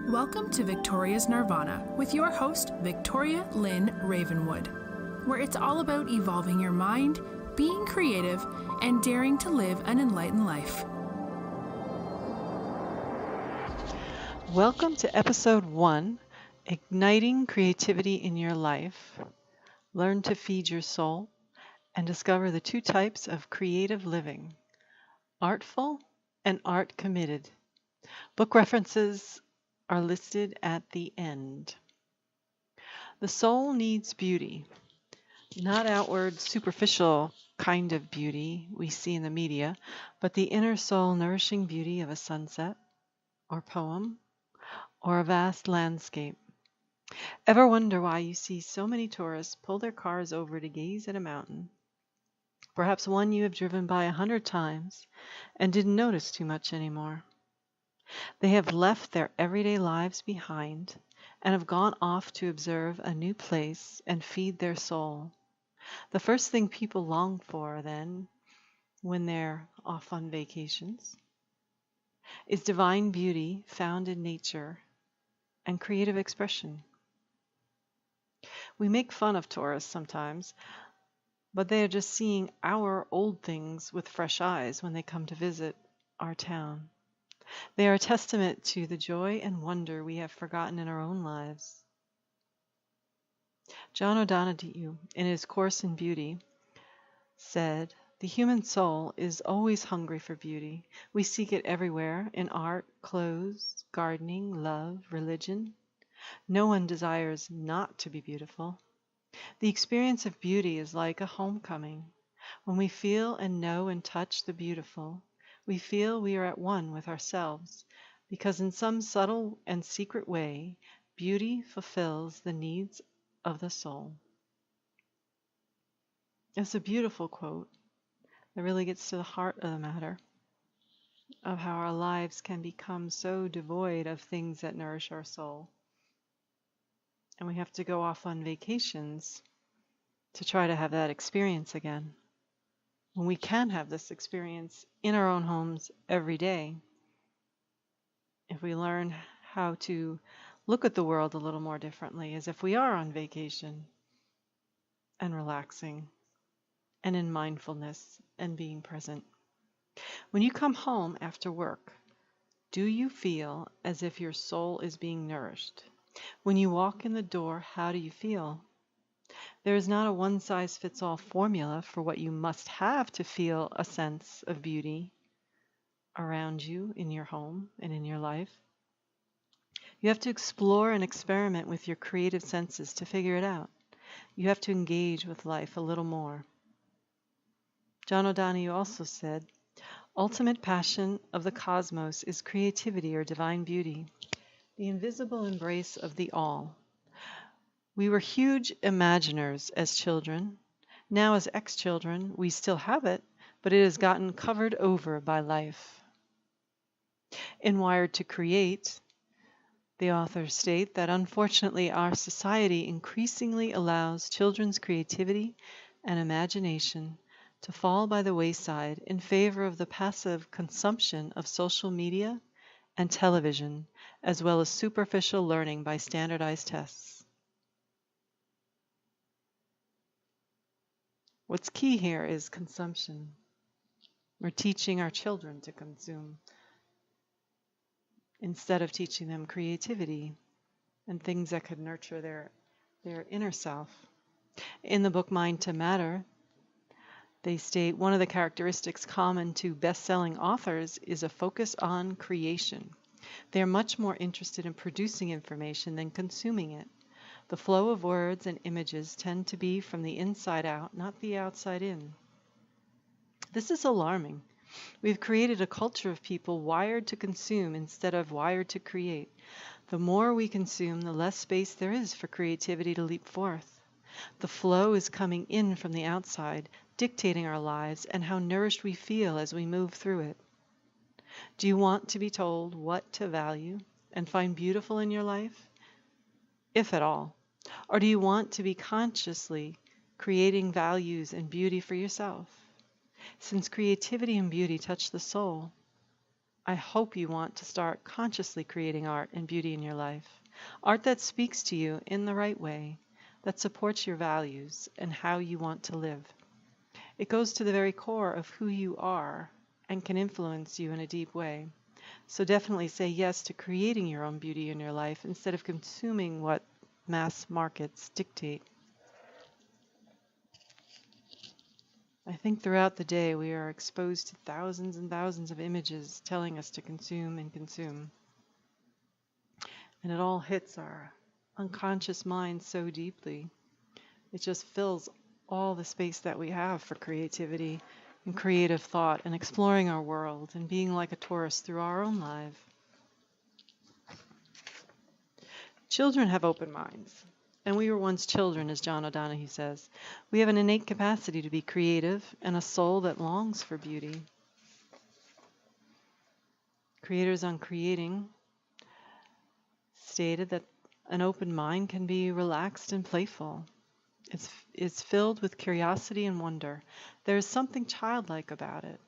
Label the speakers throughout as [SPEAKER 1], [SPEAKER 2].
[SPEAKER 1] Welcome to Victoria's Nirvana with your host, Victoria Lynn Ravenwood, where it's all about evolving your mind, being creative, and daring to live an enlightened life.
[SPEAKER 2] Welcome to episode 1, Igniting Creativity in Your Life. Learn to feed your soul and discover the two types of creative living, artful and art committed. Book references are listed at the end. The soul needs beauty, not outward, superficial kind of beauty we see in the media, but the inner soul nourishing beauty of a sunset or poem or a vast landscape. Ever wonder why you see so many tourists pull their cars over to gaze at a mountain? Perhaps one you have driven by 100 times and didn't notice too much anymore. They have left their everyday lives behind and have gone off to observe a new place and feed their soul. The first thing people long for then, when they're off on vacations, is divine beauty found in nature and creative expression. We make fun of tourists sometimes, but they are just seeing our old things with fresh eyes when they come to visit our town. They are a testament to the joy and wonder we have forgotten in our own lives. John O'Donoghue, in his Course in Beauty, said, "The human soul is always hungry for beauty. We seek it everywhere, in art, clothes, gardening, love, religion. No one desires not to be beautiful. The experience of beauty is like a homecoming. When we feel and know and touch the beautiful, we feel we are at one with ourselves, because in some subtle and secret way, beauty fulfills the needs of the soul." It's a beautiful quote that really gets to the heart of the matter, of how our lives can become so devoid of things that nourish our soul. And we have to go off on vacations to try to have that experience again. When we can have this experience in our own homes every day, if we learn how to look at the world a little more differently, as if we are on vacation and relaxing and in mindfulness and being present. When you come home after work, do you feel as if your soul is being nourished? When you walk in the door, how do you feel? There is not a one-size-fits-all formula for what you must have to feel a sense of beauty around you in your home and in your life. You have to explore and experiment with your creative senses to figure it out. You have to engage with life a little more. John O'Donoghue also said, "Ultimate passion of the cosmos is creativity or divine beauty, the invisible embrace of the all." We were huge imaginers as children. Now as ex-children, we still have it, but it has gotten covered over by life. In Wired to Create, the authors state that unfortunately our society increasingly allows children's creativity and imagination to fall by the wayside in favor of the passive consumption of social media and television, as well as superficial learning by standardized tests. What's key here is consumption. We're teaching our children to consume instead of teaching them creativity and things that could nurture their inner self. In the book Mind to Matter, they state one of the characteristics common to best-selling authors is a focus on creation. They are much more interested in producing information than consuming it. The flow of words and images tend to be from the inside out, not the outside in. This is alarming. We've created a culture of people wired to consume instead of wired to create. The more we consume, the less space there is for creativity to leap forth. The flow is coming in from the outside, dictating our lives and how nourished we feel as we move through it. Do you want to be told what to value and find beautiful in your life, if at all? Or do you want to be consciously creating values and beauty for yourself? Since creativity and beauty touch the soul, I hope you want to start consciously creating art and beauty in your life. Art that speaks to you in the right way, that supports your values and how you want to live. It goes to the very core of who you are and can influence you in a deep way. So definitely say yes to creating your own beauty in your life instead of consuming what mass markets dictate. I think throughout the day we are exposed to thousands and thousands of images telling us to consume and consume. And it all hits our unconscious mind so deeply. It just fills all the space that we have for creativity and creative thought and exploring our world and being like a tourist through our own life. Children have open minds. And we were once children, as John O'Donohue says. We have an innate capacity to be creative and a soul that longs for beauty. Creators on Creating stated that an open mind can be relaxed and playful. It's filled with curiosity and wonder. There is something childlike about it.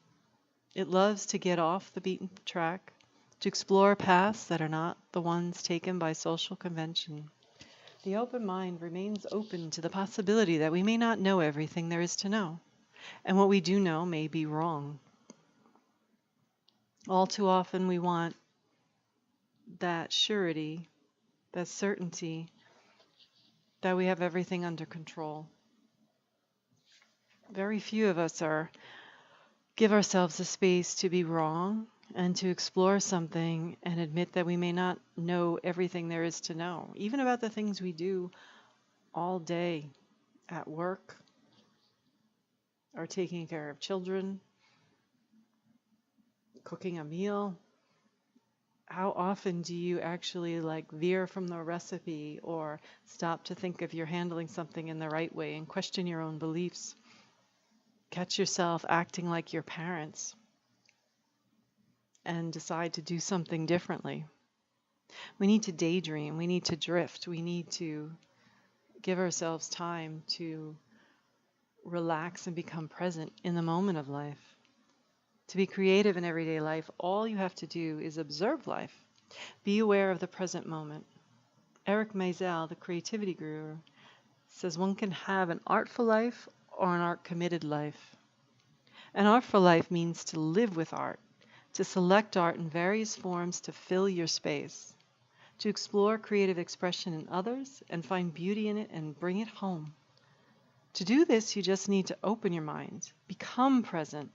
[SPEAKER 2] It loves to get off the beaten track, to explore paths that are not the ones taken by social convention. The open mind remains open to the possibility that we may not know everything there is to know, and what we do know may be wrong. All too often we want that surety, that certainty that we have everything under control. Very few of us give ourselves a space to be wrong and to explore something and admit that we may not know everything there is to know, even about the things we do all day at work or taking care of children, cooking a meal. How often do you actually veer from the recipe or stop to think if you're handling something in the right way and question your own beliefs? Catch yourself acting like your parents and decide to do something differently. We need to daydream. We need to drift. We need to give ourselves time to relax and become present in the moment of life. To be creative in everyday life, all you have to do is observe life. Be aware of the present moment. Eric Maisel, the creativity guru, says one can have an artful life or an art-committed life. An artful life means to live with art, to select art in various forms to fill your space, to explore creative expression in others and find beauty in it and bring it home. To do this, you just need to open your mind, become present,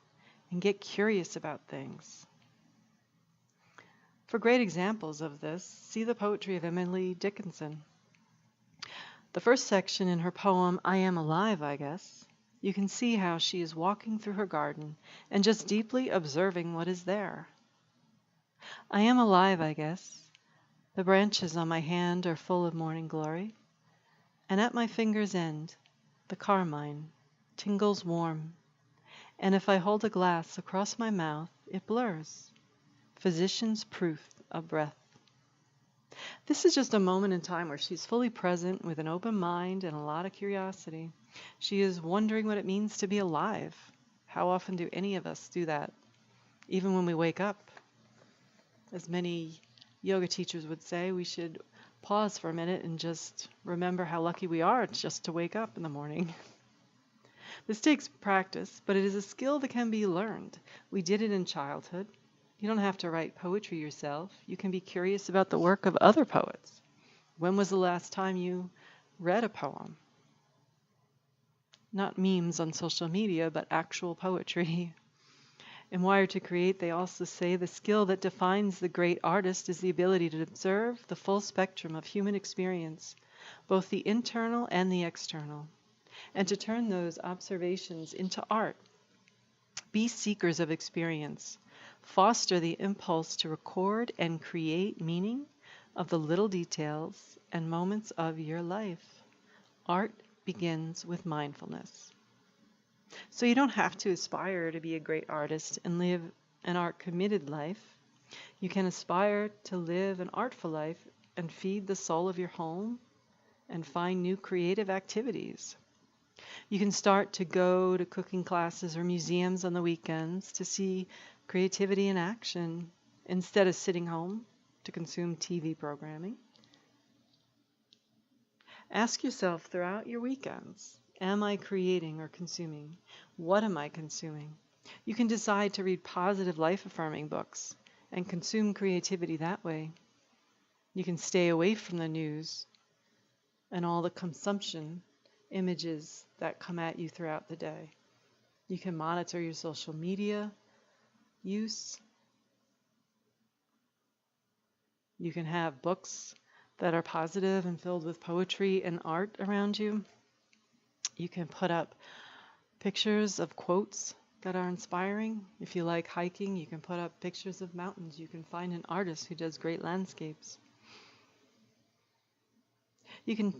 [SPEAKER 2] and get curious about things. For great examples of this, see the poetry of Emily Dickinson. The first section in her poem, I Am Alive, I Guess, you can see how she is walking through her garden and just deeply observing what is there. I am alive, I guess. The branches on my hand are full of morning glory, and at my finger's end, the carmine tingles warm, and if I hold a glass across my mouth, it blurs. Physician's proof of breath. This is just a moment in time where she's fully present with an open mind and a lot of curiosity. She is wondering what it means to be alive. How often do any of us do that? Even when we wake up. As many yoga teachers would say, we should pause for a minute and just remember how lucky we are just to wake up in the morning. This takes practice, but it is a skill that can be learned. We did it in childhood. You don't have to write poetry yourself. You can be curious about the work of other poets. When was the last time you read a poem? Not memes on social media, but actual poetry. In Wired to Create, they also say the skill that defines the great artist is the ability to observe the full spectrum of human experience, both the internal and the external, and to turn those observations into art. Be seekers of experience. Foster the impulse to record and create meaning of the little details and moments of your life. Art begins with mindfulness. So you don't have to aspire to be a great artist and live an art-committed life. You can aspire to live an artful life and feed the soul of your home and find new creative activities. You can start to go to cooking classes or museums on the weekends to see creativity in action instead of sitting home to consume TV programming. Ask yourself throughout your weekends, am I creating or consuming? What am I consuming? You can decide to read positive life-affirming books and consume creativity that way. You can stay away from the news and all the consumption images that come at you throughout the day. You can monitor your social media use. You can have books that are positive and filled with poetry and art around you. You can put up pictures of quotes that are inspiring. If you like hiking, you can put up pictures of mountains. You can find an artist who does great landscapes. You can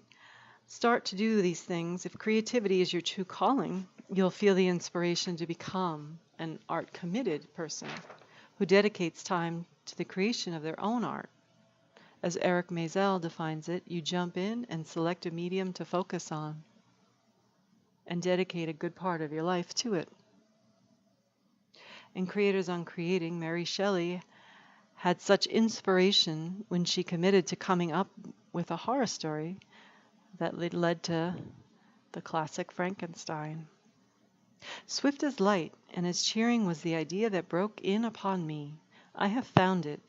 [SPEAKER 2] start to do these things. If creativity is your true calling, you'll feel the inspiration to become an art-committed person who dedicates time to the creation of their own art. As Eric Maisel defines it, you jump in and select a medium to focus on and dedicate a good part of your life to it. In Creators on Creating, Mary Shelley had such inspiration when she committed to coming up with a horror story that led to the classic Frankenstein. Swift as light and as cheering was the idea that broke in upon me. I have found it.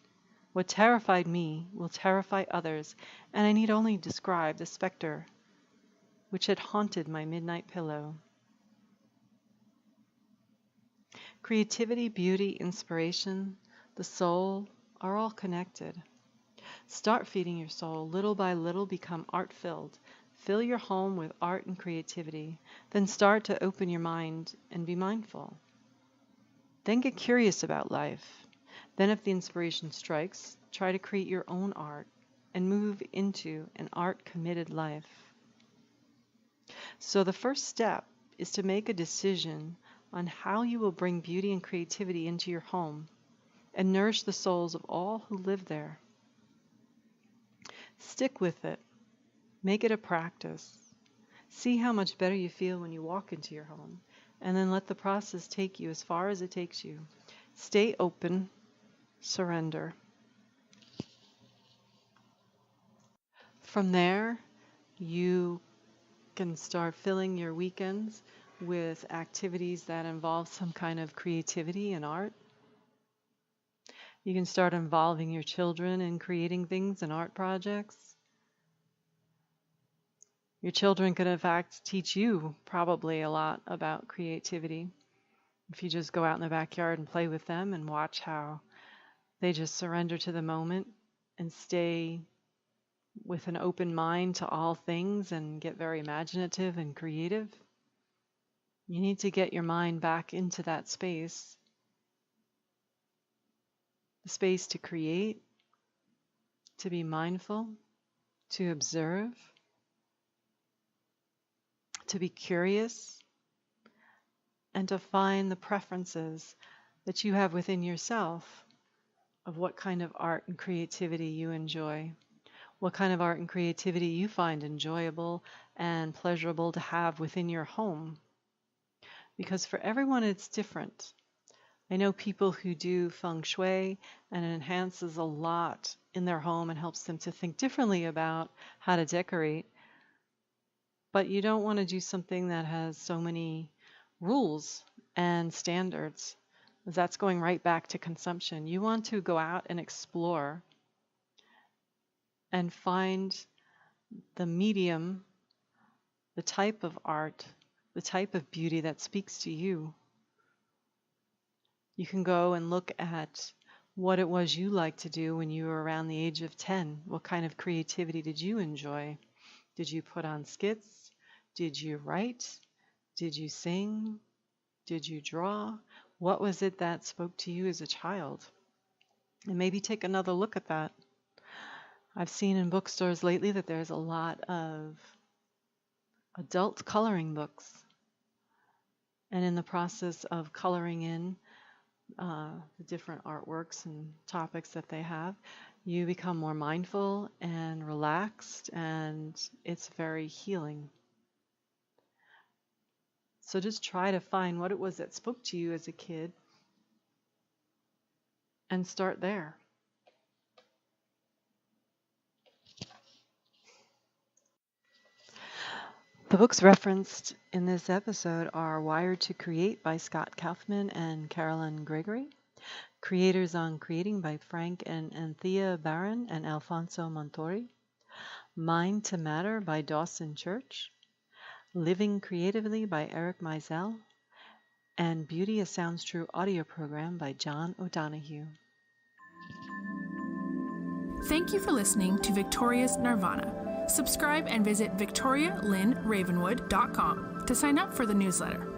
[SPEAKER 2] What terrified me will terrify others, and I need only describe the specter which had haunted my midnight pillow. Creativity, beauty, inspiration, the soul are all connected. Start feeding your soul. Little by little become art-filled. Fill your home with art and creativity. Then start to open your mind and be mindful. Then get curious about life. Then if the inspiration strikes, try to create your own art and move into an art-committed life. So the first step is to make a decision on how you will bring beauty and creativity into your home and nourish the souls of all who live there. Stick with it. Make it a practice. See how much better you feel when you walk into your home, and then let the process take you as far as it takes you. Stay open. Surrender. From there, you can start filling your weekends with activities that involve some kind of creativity and art. You can start involving your children in creating things and art projects. Your children could in fact teach you probably a lot about creativity if you just go out in the backyard and play with them and watch how they just surrender to the moment and stay with an open mind to all things and get very imaginative and creative. You need to get your mind back into that space. The space to create, to be mindful, to observe, to be curious, and to find the preferences that you have within yourself of what kind of art and creativity you enjoy, what kind of art and creativity you find enjoyable and pleasurable to have within your home. Because for everyone it's different. I know people who do feng shui and it enhances a lot in their home and helps them to think differently about how to decorate. But you don't want to do something that has so many rules and standards. That's going right back to consumption. You want to go out and explore and find the medium, the type of art, the type of beauty that speaks to you. You can go and look at what it was you liked to do when you were around the age of 10. What kind of creativity did you enjoy? Did you put on skits? Did you write? Did you sing? Did you draw? What was it that spoke to you as a child? And maybe take another look at that. I've seen in bookstores lately that there's a lot of adult coloring books. And in the process of coloring in the different artworks and topics that they have, you become more mindful and relaxed, and it's very healing. So just try to find what it was that spoke to you as a kid and start there. The books referenced in this episode are Wired to Create by Scott Kaufman and Carolyn Gregory, Creators on Creating by Frank and Anthea Barron and Alfonso Montori, Mind to Matter by Dawson Church, Living Creatively by Eric Meisel, and Beauty a Sounds True audio program by John O'Donohue.
[SPEAKER 1] Thank you for listening to Victoria's Nirvana. Subscribe and visit victorialynnravenwood.com to sign up for the newsletter.